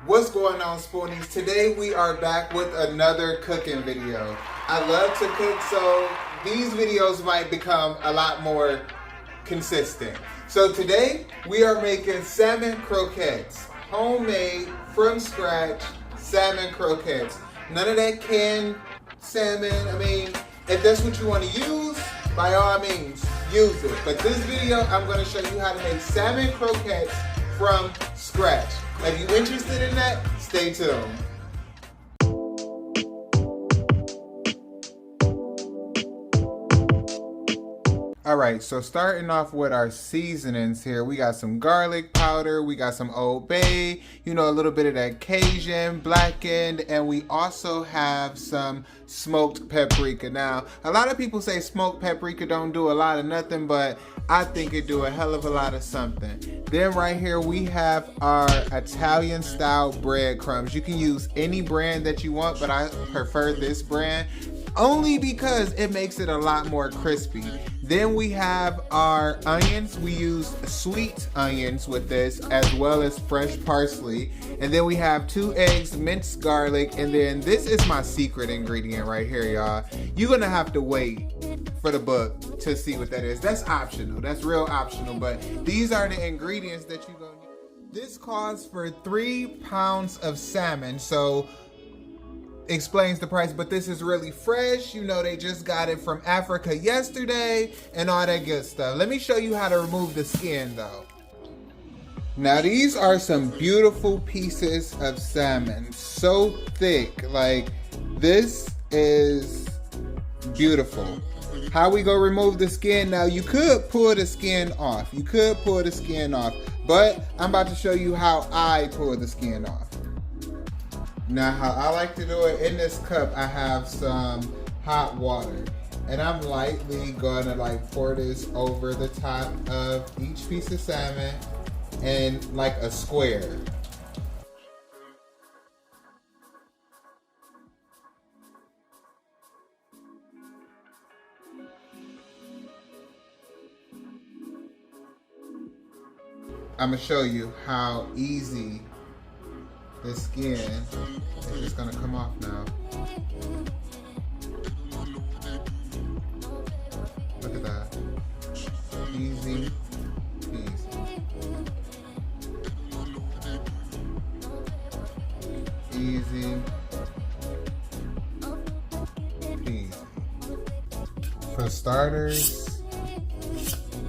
What's going on, Spoonies? Today we are back with another cooking video. I love to cook, so these videos might become a lot more consistent. So today we are making salmon croquettes. Homemade, from scratch, salmon croquettes. None of that canned salmon. I mean, if that's what you want to use, by all means, use it. But this video, I'm going to show you how to make salmon croquettes from scratch. If you're interested in that, stay tuned. Alright, so starting off with our seasonings here, we got some garlic powder, we got some Old Bay, you know, a little bit of that Cajun, blackened, and we also have some smoked paprika. Now, a lot of people say smoked paprika don't do a lot of nothing, but I think it do a hell of a lot of something. Then right here we have our Italian style breadcrumbs. You can use any brand that you want, but I prefer this brand only because it makes it a lot more crispy. Then we have our onions. We use sweet onions with this as well as fresh parsley. And then we have 2 eggs, minced garlic, and then this is my secret ingredient right here, y'all. You're gonna have to wait for the book to see what that is. That's optional, that's real optional, but these are the ingredients that you're gonna need. This calls for 3 pounds of salmon, so explains the price, but this is really fresh. You know, they just got it from Africa yesterday and all that good stuff. Let me show you how to remove the skin though. Now these are some beautiful pieces of salmon, so thick. Like, this is beautiful. How we gonna remove the skin? Now you could pull the skin off. You could pull the skin off, but I'm about to show you how I pull the skin off. Now, how I like to do it, in this cup, I have some hot water. And I'm lightly gonna like pour this over the top of each piece of salmon in like a square. I'm gonna show you how easy the skin is just gonna come off now. Look at that. Easy peasy. Easy peasy. For starters,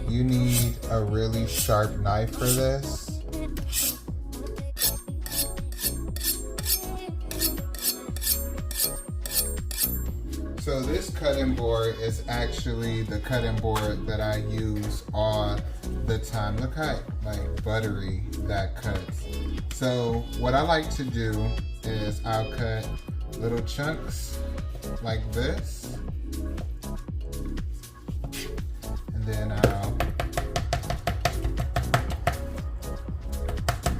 you need a really sharp knife for this. So this cutting board is actually the cutting board that I use all the time. Look how like buttery that cuts. So what I like to do is I'll cut little chunks like this, and then I'll get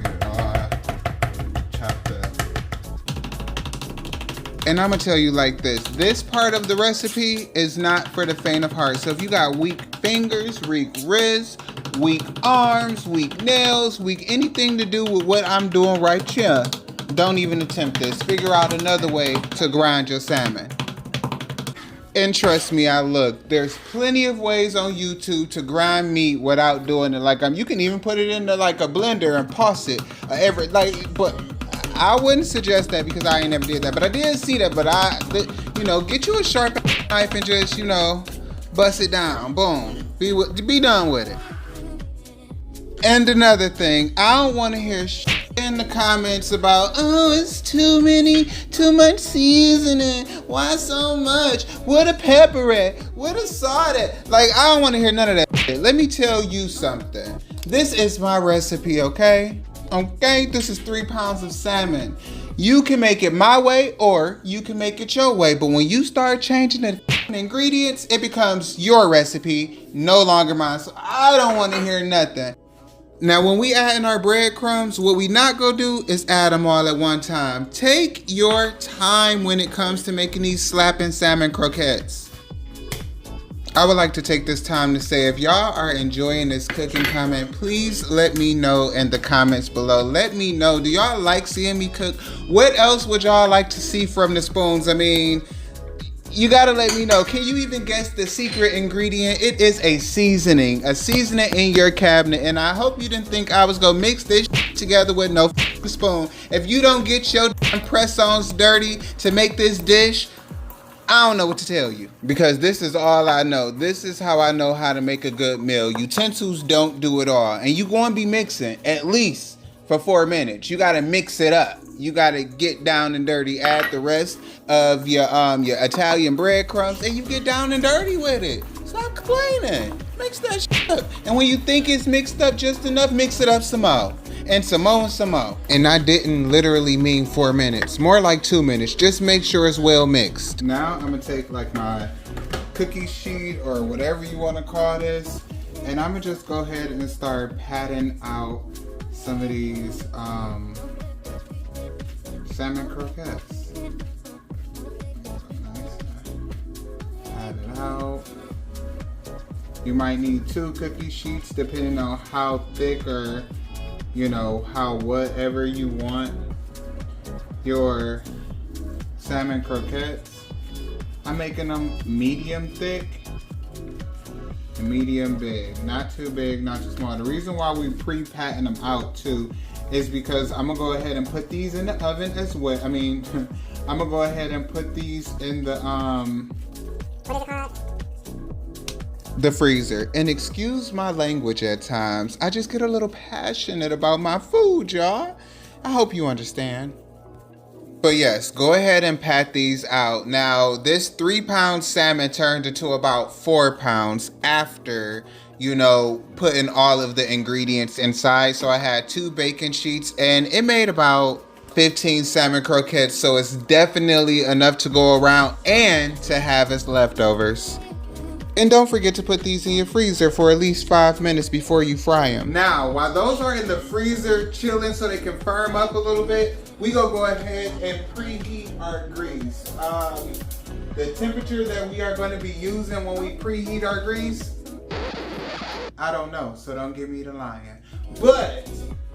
it all chopped up. And I'm gonna tell you like this part of the recipe is not for the faint of heart. So if you got weak fingers, weak wrists, weak arms, weak nails, weak anything to do with what I'm doing right here, don't even attempt this. Figure out another way to grind your salmon. And trust me, I looked. There's plenty of ways on YouTube to grind meat without doing it like you can even put it into like a blender and pause it. But I wouldn't suggest that because I ain't never did that. But I did see that. But you know, get you a sharp knife and just, you know, bust it down. Boom. Be done with it. And another thing, I don't want to hear in the comments about, oh, it's too much seasoning. Why so much? Where the pepper at? Where the salt at? Like, I don't want to hear none of that shit. Let me tell you something. This is my recipe, okay? Okay, this is 3 pounds of salmon. You can make it my way or you can make it your way. But when you start changing the ingredients, it becomes your recipe, no longer mine. So I don't want to hear nothing. Now, when we add in our breadcrumbs, what we not gonna do is add them all at one time. Take your time when it comes to making these Slapp'n Salmon Croquettes. I would like to take this time to say, if y'all are enjoying this cooking comment, please let me know in the comments below. Let me know, do y'all like seeing me cook? What else would y'all like to see from the spoons? I mean, you gotta let me know. Can you even guess the secret ingredient? It is a seasoning in your cabinet. And I hope you didn't think I was gonna mix this together with no spoon. If you don't get your press-ons dirty to make this dish, I don't know what to tell you, because this is all I know. This is how I know how to make a good meal. Utensils don't do it all. And you gonna be mixing at least for 4 minutes. You gotta mix it up. You gotta get down and dirty, add the rest of your Italian breadcrumbs, and you get down and dirty with it. Stop complaining. Mix that shit up. And when you think it's mixed up just enough, mix it up some more. And some more and some more. And I didn't literally mean 4 minutes. More like 2 minutes. Just make sure it's well mixed. Now I'm gonna take like my cookie sheet or whatever you wanna call this. And I'm gonna just go ahead and start patting out some of these salmon croquettes. Pat it out. You might need 2 cookie sheets depending on how thick or, you know, how whatever you want your salmon croquettes. I'm making them medium thick and medium big. Not too big, not too small. The reason why we pre-patting them out too is because I'm gonna go ahead and put these in the oven as well. I mean, I'm gonna go ahead and put these in the what is it called? The freezer. And excuse my language at times. I just get a little passionate about my food, y'all. I hope you understand. But yes, go ahead and pat these out. Now, this 3-pound salmon turned into about 4 pounds after, you know, putting all of the ingredients inside. So I had 2 bacon sheets and it made about 15 salmon croquettes. So it's definitely enough to go around and to have as leftovers. And don't forget to put these in your freezer for at least 5 minutes before you fry them. Now, while those are in the freezer chilling so they can firm up a little bit, we gonna go ahead and preheat our grease. The temperature that we are gonna be using when we preheat our grease, I don't know, so don't give me the lying. But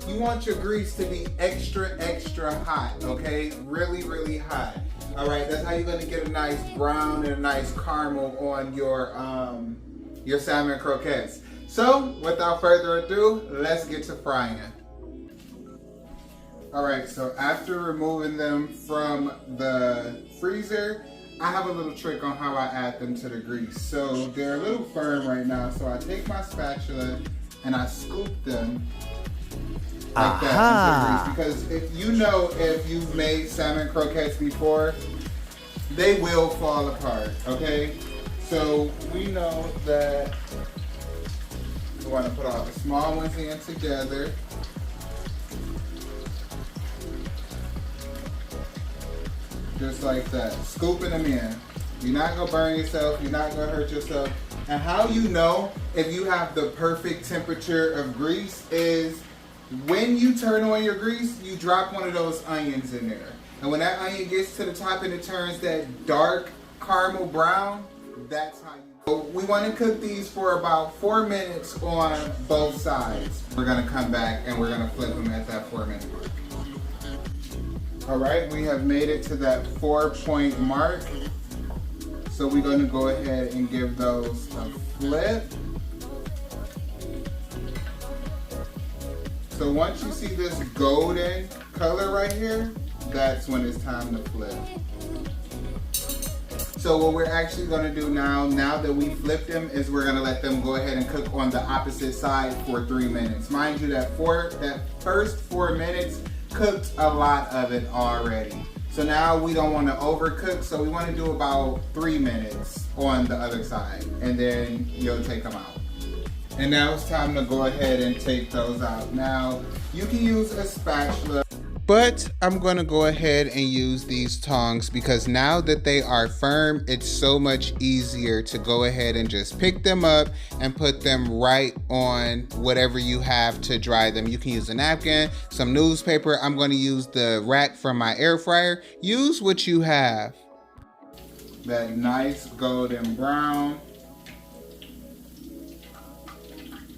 you want your grease to be extra, extra hot, okay? Really, really hot. All right, that's how you're gonna get a nice brown and a nice caramel on your salmon croquettes. So, without further ado, let's get to frying. All right, so after removing them from the freezer, I have a little trick on how I add them to the grease. So they're a little firm right now, so I take my spatula and I scoop them like that into the grease. Because if you've made salmon croquettes before, they will fall apart, okay? So we know that we want to put all the small ones in together. Just like that, scooping them in. You're not gonna burn yourself, you're not gonna hurt yourself. And how you know if you have the perfect temperature of grease is when you turn on your grease, you drop one of those onions in there. And when that onion gets to the top and it turns that dark caramel brown, that's how you know. We want to cook these for about 4 minutes on both sides. We're gonna come back and we're gonna flip them at that 4-minute mark. All right, we have made it to that 4-point mark. So we're going to go ahead and give those a flip. So once you see this golden color right here, that's when it's time to flip. So what we're actually going to do now that we flipped them, is we're going to let them go ahead and cook on the opposite side for 3 minutes. Mind you, that first 4 minutes, cooked a lot of it already. So now we don't want to overcook, so we want to do about 3 minutes on the other side, and then you'll take them out. And now it's time to go ahead and take those out. Now, you can use a spatula, but I'm going to go ahead and use these tongs because now that they are firm, it's so much easier to go ahead and just pick them up and put them right on whatever you have to dry them. You can use a napkin, some newspaper. I'm going to use the rack from my air fryer. Use what you have. That nice golden brown.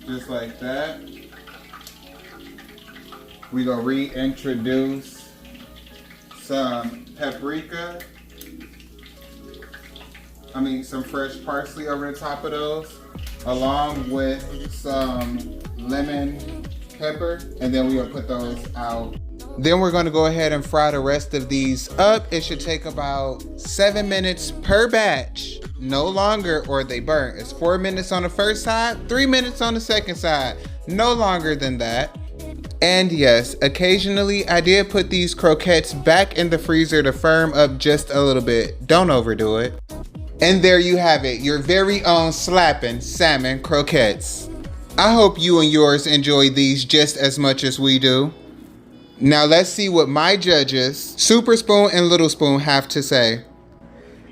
Just like that. We're gonna reintroduce some paprika. Some fresh parsley over the top of those, along with some lemon pepper, and then we're gonna put those out. Then we're gonna go ahead and fry the rest of these up. It should take about 7 minutes per batch, no longer or they burn. It's 4 minutes on the first side, 3 minutes on the second side, no longer than that. And yes, occasionally I did put these croquettes back in the freezer to firm up just a little bit. Don't overdo it. And there you have it, your very own Slapp'n Salmon Croquets. I hope you and yours enjoy these just as much as we do. Now let's see what my judges, Super Spoon and Little Spoon, have to say.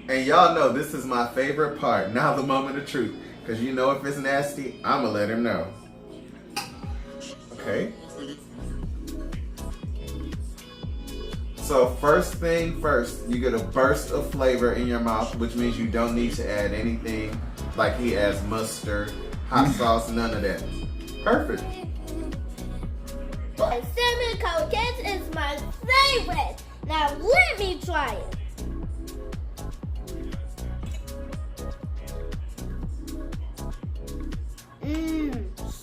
And y'all know this is my favorite part. Now the moment of truth. Because you know if it's nasty, I'ma let him know. Okay. So first thing first, you get a burst of flavor in your mouth, which means you don't need to add anything like he adds mustard, hot sauce, none of that. Perfect. Salmon croquettes is my favorite. Now let me try it.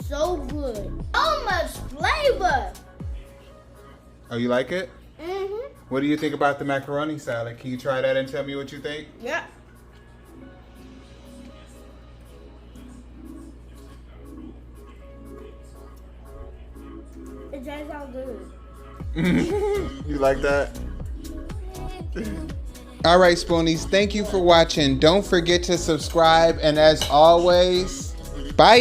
So good. So much flavor. Oh, you like it? Mm-hmm. What do you think about the macaroni salad? Can you try that and tell me what you think? Yeah. It tastes all good. You like that? All right, Spoonies, thank you for watching. Don't forget to subscribe, and as always, bye!